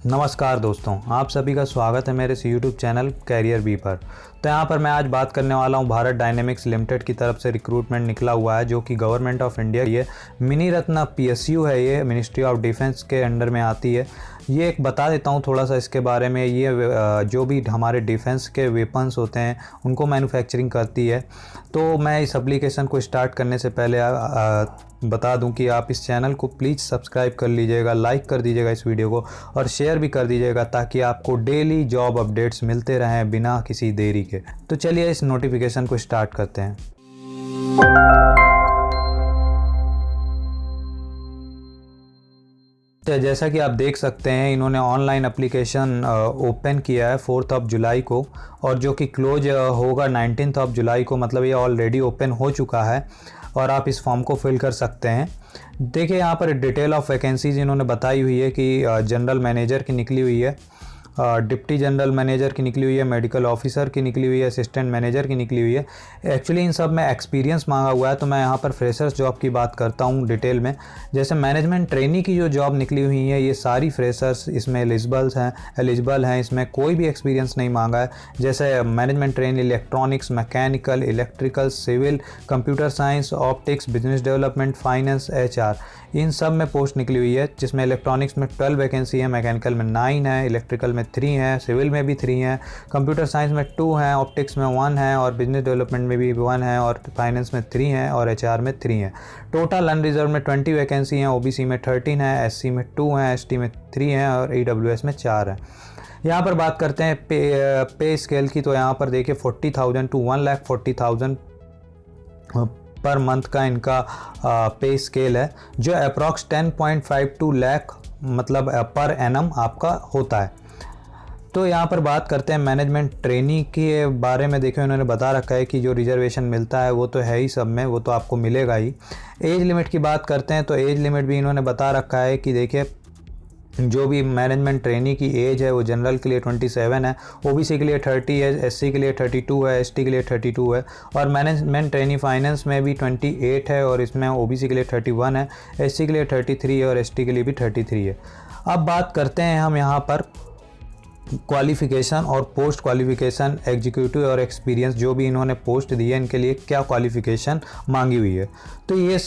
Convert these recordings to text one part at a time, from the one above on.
नमस्कार दोस्तों, आप सभी का स्वागत है मेरे इस यूट्यूब चैनल कैरियर बी पर। तो यहाँ पर मैं आज बात करने वाला हूँ भारत डायनेमिक्स लिमिटेड की तरफ से रिक्रूटमेंट निकला हुआ है, जो कि गवर्नमेंट ऑफ इंडिया ये मिनी रत्न पीएसयू है। ये मिनिस्ट्री ऑफ डिफेंस के अंडर में आती है। ये एक बता देता हूँ थोड़ा सा इसके बारे में। ये जो भी हमारे डिफेंस के वेपन्स होते हैं उनको मैन्युफैक्चरिंग करती है। तो मैं इस एप्लीकेशन को स्टार्ट करने से पहले बता दूं कि आप इस चैनल को प्लीज़ सब्सक्राइब कर लीजिएगा, लाइक कर दीजिएगा इस वीडियो को और शेयर भी कर दीजिएगा, ताकि आपको डेली जॉब अपडेट्स मिलते रहें बिना किसी देरी के। तो चलिए इस नोटिफिकेशन को स्टार्ट करते हैं। जैसा कि आप देख सकते हैं, इन्होंने ऑनलाइन एप्लीकेशन ओपन किया है 4 जुलाई को, और जो कि क्लोज होगा 19 जुलाई को। मतलब ये ऑलरेडी ओपन हो चुका है और आप इस फॉर्म को फिल कर सकते हैं। देखिए यहाँ पर डिटेल ऑफ वैकेंसीज इन्होंने बताई हुई है कि जनरल मैनेजर की निकली हुई है, डिप्टी जनरल मैनेजर की निकली हुई है, मेडिकल ऑफिसर की निकली हुई है, असिस्टेंट मैनेजर की निकली हुई है। एक्चुअली इन सब में एक्सपीरियंस मांगा हुआ है, तो मैं यहाँ पर फ्रेशर्स जॉब की बात करता हूँ डिटेल में। जैसे मैनेजमेंट ट्रेनी की जो जॉब निकली हुई है, ये सारी फ्रेशर्स इसमें एलिजिबल हैं। इसमें कोई भी एक्सपीरियंस नहीं मांगा है। जैसे management train electronics, mechanical, electrical, civil, computer science, optics, business development, finance, HR, इन सब में पोस्ट निकली हुई है। जिसमें इलेक्ट्रॉनिक्स में 12 वैकेंसी है, मैकेनिकल में 9 है, इलेक्ट्रिकल में 3 है, सिविल में भी 3 है, कंप्यूटर साइंस में 2 है, ऑप्टिक्स में 1 है, और बिजनेस डेवलपमेंट में भी 1 है, और फाइनेंस में 3 है, और HR में 3 है। टोटल अनरिजर्व में 20 वैकेंसी हैं, OBC में 13 है, SC में 2 है, ST में 3 है, और EWS में 4 है। यहाँ पर बात करते हैं पे स्केल की। तो यहाँ पर देखिए 40,000 to 1,40,000 पर मंथ का इनका पे स्केल है, जो अप्रॉक्स 10.52 लाख मतलब पर एनम आपका होता है। तो यहाँ पर बात करते हैं मैनेजमेंट ट्रेनी के बारे में। देखिए इन्होंने बता रखा है कि जो रिजर्वेशन मिलता है वो तो है ही सब में, वो तो आपको मिलेगा ही। एज लिमिट की बात करते हैं तो एज लिमिट भी इन्होंने बता रखा है कि देखिए जो भी मैनेजमेंट ट्रेनी की एज है वो जनरल के लिए 27 है, OBC के लिए 30 है, SC के लिए 32 है, ST के लिए 32 है, और मैनेजमेंट ट्रेनी फाइनेंस में भी 28 है, और इसमें OBC के लिए 31 है, SC के लिए 33 है, और ST के लिए भी 33 है। अब बात करते हैं हम यहाँ पर क्वालिफ़िकेशन और पोस्ट क्वालिफ़िकेशन, एग्जीक्यूटिव और एक्सपीरियंस, जो भी इन्होंने पोस्ट दी है इनके लिए क्या क्वालिफ़िकेशन मांगी हुई है। तो ये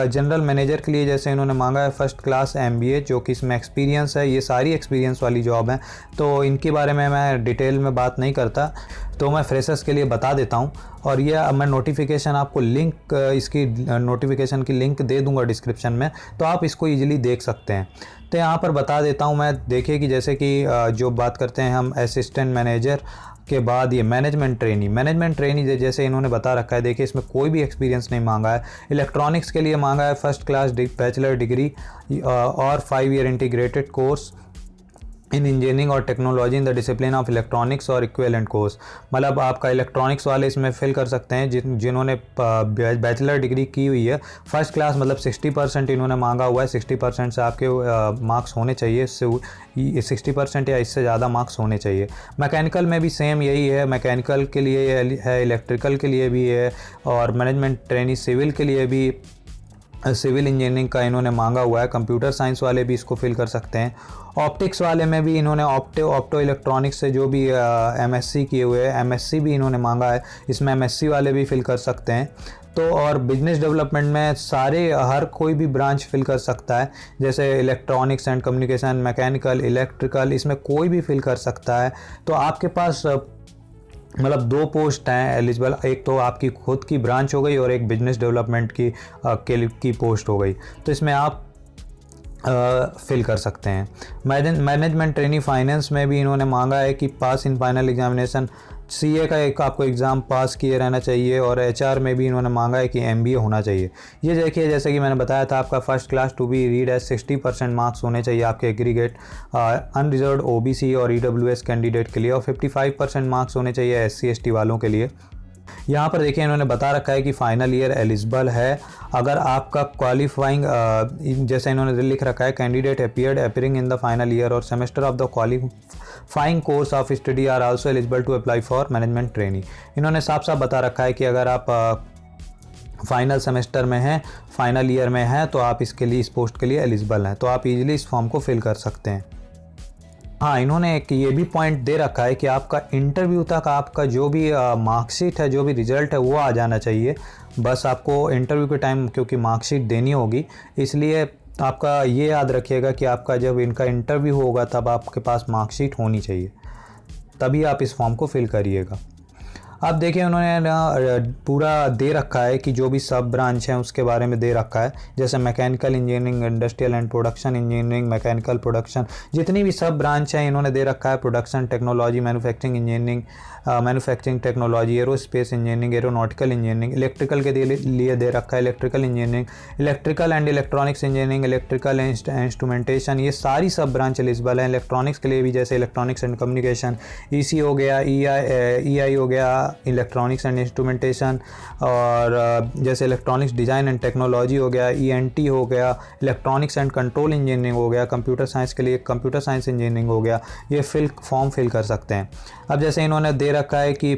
जनरल मैनेजर के लिए जैसे इन्होंने मांगा है फर्स्ट क्लास MBA, जो कि इसमें एक्सपीरियंस है। ये सारी एक्सपीरियंस वाली जॉब है, तो इनके बारे में मैं डिटेल में बात नहीं करता, तो मैं फ्रेशर्स के लिए बता देता हूँ। और ये मैं नोटिफिकेशन आपको लिंक, इसकी नोटिफिकेशन की लिंक दे दूंगा डिस्क्रिप्शन में, तो आप इसको ईजिली देख सकते हैं। तो यहाँ पर बता देता हूँ मैं। देखिए कि जैसे कि जो बात करते हैं हम असिस्टेंट मैनेजर के बाद ये मैनेजमेंट ट्रेनी जैसे इन्होंने बता रखा है। देखिए इसमें कोई भी एक्सपीरियंस नहीं मांगा है। इलेक्ट्रॉनिक्स के लिए मांगा है फर्स्ट क्लास बैचलर डिग्री और 5 year integrated course in engineering और technology in the discipline of electronics और इक्विवेलेंट कोर्स। मतलब आपका इलेक्ट्रॉनिक्स वाले इसमें फिल कर सकते हैं जिन्होंने बैचलर डिग्री की हुई है। फर्स्ट क्लास मतलब 60% इन्होंने मांगा हुआ है। 60% से आपके मार्क्स होने चाहिए, इससे 60% या इससे ज़्यादा मार्क्स होने चाहिए। मैकेनिकल में भी सेम यही है, मैकेनिकल के लिए है, इलेक्ट्रिकल के लिए भी है, और मैनेजमेंट ट्रेनी सिविल के लिए भी सिविल इंजीनियरिंग का इन्होंने मांगा हुआ है। कंप्यूटर साइंस वाले भी इसको फिल कर सकते हैं। ऑप्टिक्स वाले में भी इन्होंने ऑप्टो इलेक्ट्रॉनिक्स से जो भी MSc किए हुए हैं, MSc भी इन्होंने मांगा है। इसमें MSc वाले भी फिल कर सकते हैं। तो और बिजनेस डेवलपमेंट में हर कोई भी ब्रांच फिल कर सकता है, जैसे electronics and communication, mechanical, electrical, इसमें कोई भी फिल कर सकता है। तो आपके पास मतलब 2 पोस्ट हैं एलिजिबल। एक तो आपकी खुद की ब्रांच हो गई और एक बिजनेस डेवलपमेंट की पोस्ट हो गई। तो इसमें आप फिल कर सकते हैं। मैनेजमेंट ट्रेनी फाइनेंस में भी इन्होंने मांगा है कि पास इन फाइनल एग्जामिनेशन, CA का एक आपको एग्ज़ाम पास किए रहना चाहिए, और HR में भी इन्होंने मांगा है कि MBA होना चाहिए। ये देखिए जैसे कि मैंने बताया था, आपका first class to be read है, 60% मार्क्स होने चाहिए आपके एग्रीगेट अनरिजर्व OBC और EWS कैंडिडेट के लिए, और 55% मार्क्स होने चाहिए SC ST वालों के लिए। यहाँ पर देखिए इन्होंने बता रखा है कि फाइनल ईयर एलिजिबल है। अगर आपका क्वालिफाइंग जैसे इन्होंने लिख रखा है, candidate appearing in the final year और semester of the qualifying course of study are also eligible to apply for management trainee. इन्होंने साफ साफ बता रखा है कि अगर आप फाइनल सेमेस्टर में हैं, फाइनल ईयर में हैं, तो आप इसके लिए, इस पोस्ट के लिए एलिजिबल हैं। तो आप इजीली इस फॉर्म को फिल कर सकते हैं। हाँ, इन्होंने एक ये भी पॉइंट दे रखा है कि आपका इंटरव्यू तक आपका जो भी मार्कशीट है, जो भी रिज़ल्ट है वो आ जाना चाहिए। बस आपको इंटरव्यू के टाइम क्योंकि मार्कशीट देनी होगी, इसलिए आपका ये याद रखिएगा कि आपका जब इनका इंटरव्यू होगा तब आपके पास मार्कशीट होनी चाहिए, तभी आप इस फॉर्म को फिल करिएगा। अब देखिए उन्होंने ना पूरा दे रखा है कि जो भी सब ब्रांच हैं उसके बारे में दे रखा है, जैसे mechanical engineering, industrial and production engineering, mechanical production, जितनी भी सब ब्रांच हैं इन्होंने दे रखा है। Production technology, manufacturing engineering, manufacturing technology, aerospace engineering, aeronautical engineering, electrical के लिए दे रखा है electrical engineering, electrical and electronics engineering, electrical instrumentation, ये सारी सब ब्रांच एलिजिबल हैं। इलेक्ट्रॉनिक्स के लिए भी जैसे इलेक्ट्रॉनिक्स एंड कम्युनिकेशन, ईसी हो गया, ईआई हो गया, इलेक्ट्रॉनिक्स एंड इंस्ट्रूमेंटेशन, और जैसे इलेक्ट्रॉनिक्स डिज़ाइन एंड टेक्नोलॉजी हो गया, ईएनटी हो गया, इलेक्ट्रॉनिक्स एंड कंट्रोल इंजीनियरिंग हो गया, कंप्यूटर साइंस के लिए कंप्यूटर साइंस इंजीनियरिंग हो गया, ये फॉर्म फिल कर सकते हैं। अब जैसे इन्होंने दे रखा है कि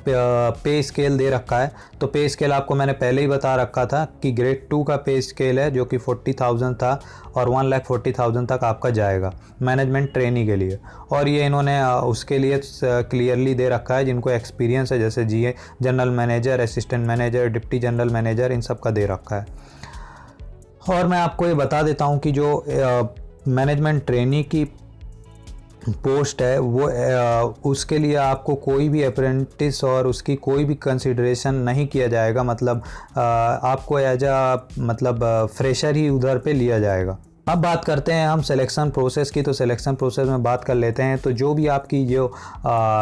पे स्केल दे रखा है, तो पे स्केल आपको मैंने पहले ही बता रखा था कि ग्रेड 2 का पे स्केल है जो कि 40,000 था और 1,40,000 तक आपका जाएगा मैनेजमेंट ट्रेनी के लिए। और ये इन्होंने उसके लिए क्लियरली दे रखा है जिनको एक्सपीरियंस है, जैसे GA, general manager, assistant manager, deputy general manager, इन सब का दे रखा है। और मैं आपको ये बता देता हूँ कि जो मैनेजमेंट ट्रेनी की पोस्ट है वो उसके लिए आपको कोई भी अप्रेंटिस और उसकी कोई भी कंसिडरेशन नहीं किया जाएगा, मतलब आपको एज मतलब फ्रेशर ही उधर पे लिया जाएगा। अब बात करते हैं हम सिलेक्शन प्रोसेस की, तो सिलेक्शन प्रोसेस में बात कर लेते हैं। तो जो भी आपकी जो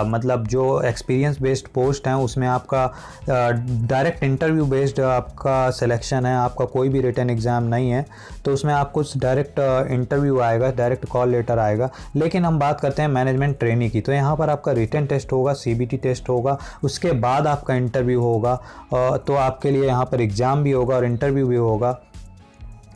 मतलब जो एक्सपीरियंस बेस्ड पोस्ट हैं उसमें आपका डायरेक्ट इंटरव्यू बेस्ड आपका सिलेक्शन है, आपका कोई भी रिटन एग्ज़ाम नहीं है, तो उसमें आपको डायरेक्ट इंटरव्यू आएगा, डायरेक्ट कॉल लेटर आएगा। लेकिन हम बात करते हैं मैनेजमेंट ट्रेनी की, तो यहाँ पर आपका रिटन टेस्ट होगा, सीबीटी टेस्ट होगा, उसके बाद आपका इंटरव्यू होगा, तो आपके लिए यहाँ पर एग्ज़ाम भी होगा और इंटरव्यू भी होगा।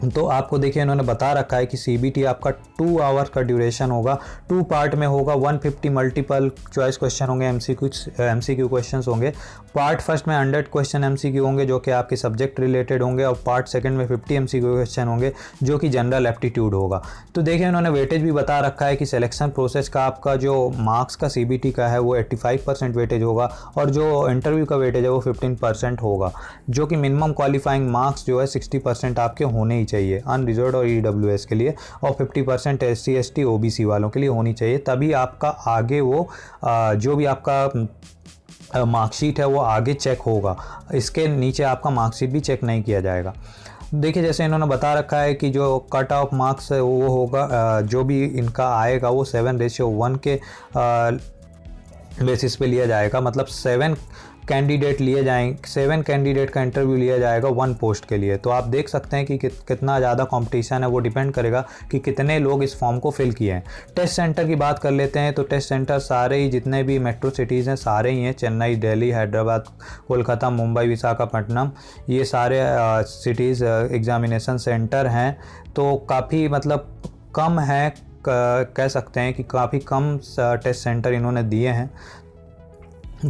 तो आपको देखिए इन्होंने बता रखा है कि सीबीटी आपका 2 आवर का ड्यूरेशन होगा, 2 पार्ट में होगा, 150 मल्टीपल चॉइस क्वेश्चन होंगे, एमसीक्यू क्वेश्चंस होंगे। पार्ट फर्स्ट में 100 क्वेश्चन एमसीक्यू होंगे जो कि आपके सब्जेक्ट रिलेटेड होंगे, और पार्ट सेकंड में 50 एमसीक्यू क्वेश्चन होंगे जो कि जनरल एप्टीट्यूड होगा। तो देखिए इन्होंने वेटेज भी बता रखा है कि सिलेक्शन प्रोसेस का आपका जो मार्क्स का सीबीटी का है वो 85% वेटेज होगा, और जो इंटरव्यू का वेटेज है वो 15% होगा, जो कि मिनिमम क्वालिफाइंग मार्क्स जो है 60% आपके होने ही चाहिए अनरिजर्व्ड और ईडब्ल्यूएस के लिए, और 50% एससी एसटी ओबीसी वालों के लिए होनी चाहिए, तभी आपका आगे वो जो भी आपका मार्कशीट है वो आगे चेक होगा। इसके नीचे आपका मार्कशीट भी चेक नहीं किया जाएगा। देखिए जैसे इन्होंने बता रखा है कि जो कट ऑफ मार्क्स है वो होगा, जो भी इनका आएगा वो 7:1 के बेसिस पे लिया जाएगा, मतलब 7 कैंडिडेट लिए जाएंगे, 7 कैंडिडेट का इंटरव्यू लिया जाएगा 1 पोस्ट के लिए। तो आप देख सकते हैं कि कितना ज़्यादा कंपटीशन है, वो डिपेंड करेगा कि कितने लोग इस फॉर्म को फिल किए हैं। टेस्ट सेंटर की बात कर लेते हैं, तो टेस्ट सेंटर सारे ही जितने भी मेट्रो सिटीज़ हैं सारे ही हैं, चेन्नई, दिल्ली, हैदराबाद, कोलकाता, मुंबई, विशाखापट्टनम, ये सारे सिटीज़ एग्जामिनेशन सेंटर हैं। तो काफ़ी मतलब कम है, कह सकते हैं कि काफ़ी कम टेस्ट सेंटर इन्होंने दिए हैं।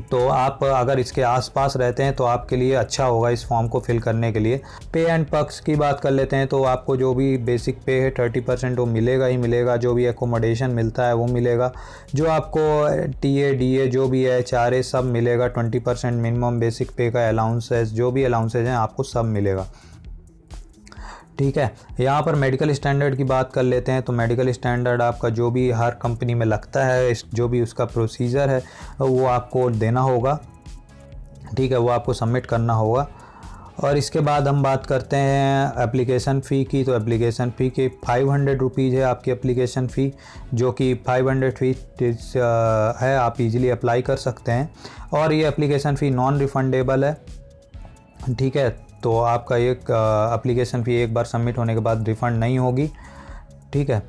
तो आप अगर इसके आसपास रहते हैं तो आपके लिए अच्छा होगा इस फॉर्म को फिल करने के लिए। पे एंड पर्क्स की बात कर लेते हैं, तो आपको जो भी बेसिक पे है 30% वो मिलेगा ही मिलेगा, जो भी एकोमोडेशन मिलता है वो मिलेगा, जो आपको टीए डीए जो भी है HRA सब मिलेगा, 20% मिनिमम बेसिक पे का अलाउंसेस, जो भी अलाउंसेज हैं आपको सब मिलेगा। ठीक है, यहाँ पर मेडिकल स्टैंडर्ड की बात कर लेते हैं, तो मेडिकल स्टैंडर्ड आपका जो भी हर कंपनी में लगता है, जो भी उसका प्रोसीजर है वो आपको देना होगा। ठीक है, वो आपको सबमिट करना होगा। और इसके बाद हम बात करते हैं एप्लीकेशन फ़ी की, तो एप्लीकेशन फ़ी के 500 रुपीज़ है आपकी एप्लीकेशन फ़ी, जो कि 500 फ़ी है, आप इजीली अप्लाई कर सकते हैं। और ये एप्लीकेशन फ़ी नॉन रिफंडेबल है। ठीक है, तो आपका एक एप्लीकेशन फ़ी एक बार सबमिट होने के बाद रिफ़ंड नहीं होगी। ठीक है,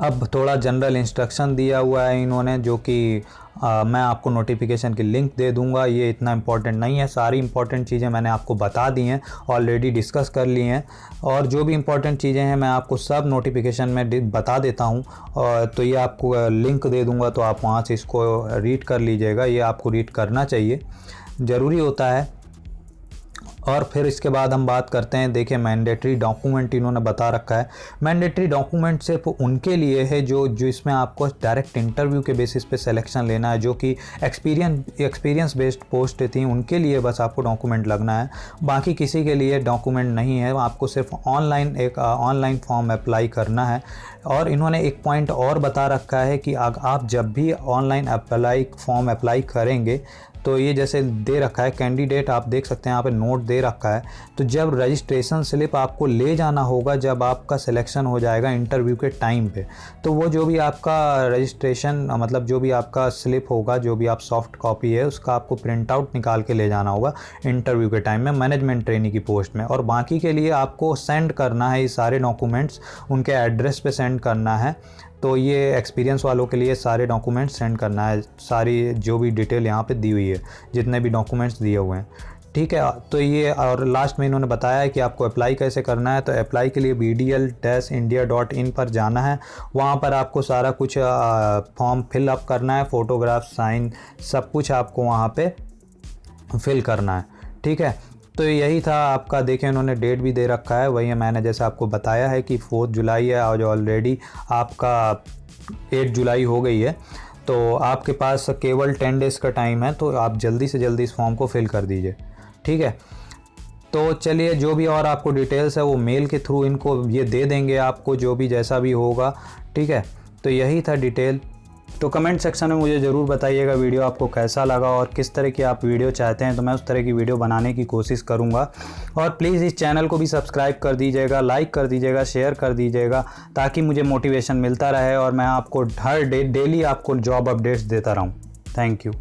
अब थोड़ा जनरल इंस्ट्रक्शन दिया हुआ है इन्होंने, जो कि मैं आपको नोटिफिकेशन की लिंक दे दूंगा। ये इतना इम्पोर्टेंट नहीं है, सारी इंपॉर्टेंट चीज़ें मैंने आपको बता दी हैं, ऑलरेडी डिस्कस कर ली हैं, और जो भी इंपॉर्टेंट चीज़ें हैं मैं आपको सब नोटिफिकेशन में बता देता हूँ। और तो ये आपको लिंक दे दूँगा, तो आप वहाँ से इसको रीड कर लीजिएगा, ये आपको रीड करना चाहिए, ज़रूरी होता है। और फिर इसके बाद हम बात करते हैं, देखिए मैंडेटरी डॉक्यूमेंट इन्होंने बता रखा है। मैंडेटरी डॉक्यूमेंट सिर्फ उनके लिए है जो इसमें आपको डायरेक्ट इंटरव्यू के बेसिस पे सिलेक्शन लेना है, जो कि एक्सपीरियंस बेस्ड पोस्ट थी, उनके लिए बस आपको डॉक्यूमेंट लगना है। बाकी किसी के लिए डॉक्यूमेंट नहीं है, आपको सिर्फ ऑनलाइन फॉर्म अप्लाई करना है। और इन्होंने एक पॉइंट और बता रखा है कि आप जब भी ऑनलाइन फॉर्म अप्लाई करेंगे तो ये जैसे दे रखा है कैंडिडेट, आप देख सकते हैं यहाँ पे नोट दे रखा है। तो जब रजिस्ट्रेशन स्लिप आपको ले जाना होगा जब आपका सिलेक्शन हो जाएगा इंटरव्यू के टाइम पे, तो वो जो भी आपका रजिस्ट्रेशन मतलब जो भी आपका स्लिप होगा, जो भी आप सॉफ्ट कॉपी है उसका आपको प्रिंट आउट निकाल के ले जाना होगा इंटरव्यू के टाइम में मैनेजमेंट ट्रेनी की पोस्ट में। और बाकी के लिए आपको सेंड करना है ये सारे डॉक्यूमेंट्स, उनके एड्रेस पे सेंड करना है। तो ये एक्सपीरियंस वालों के लिए सारे डॉक्यूमेंट्स सेंड करना है, सारी जो भी डिटेल यहाँ पे दी हुई है, जितने भी डॉक्यूमेंट्स दिए हुए हैं, ठीक है। तो ये और लास्ट में इन्होंने बताया है कि आपको अप्लाई कैसे करना है। तो अप्लाई के लिए bdl-india.in पर जाना है, वहाँ पर आपको सारा कुछ फॉर्म फिल अप करना है, फ़ोटोग्राफ, साइन, सब कुछ आपको वहाँ पे फिल करना है, ठीक है। तो यही था आपका, देखें उन्होंने डेट भी दे रखा है, वही मैंने जैसे आपको बताया है कि 4 जुलाई है और ऑलरेडी आपका 8 जुलाई हो गई है। तो आपके पास केवल 10 डेज़ का टाइम है, तो आप जल्दी से जल्दी इस फॉर्म को फिल कर दीजिए, ठीक है। तो चलिए, जो भी और आपको डिटेल्स है वो मेल के थ्रू इनको ये दे देंगे आपको, जो भी जैसा भी होगा, ठीक है। तो यही था डिटेल। तो कमेंट सेक्शन में मुझे ज़रूर बताइएगा वीडियो आपको कैसा लगा और किस तरह की आप वीडियो चाहते हैं, तो मैं उस तरह की वीडियो बनाने की कोशिश करूंगा। और प्लीज़ इस चैनल को भी सब्सक्राइब कर दीजिएगा, लाइक कर दीजिएगा, शेयर कर दीजिएगा, ताकि मुझे मोटिवेशन मिलता रहे और मैं आपको हर डेली आपको जॉब अपडेट्स देता रहूं। Thank you.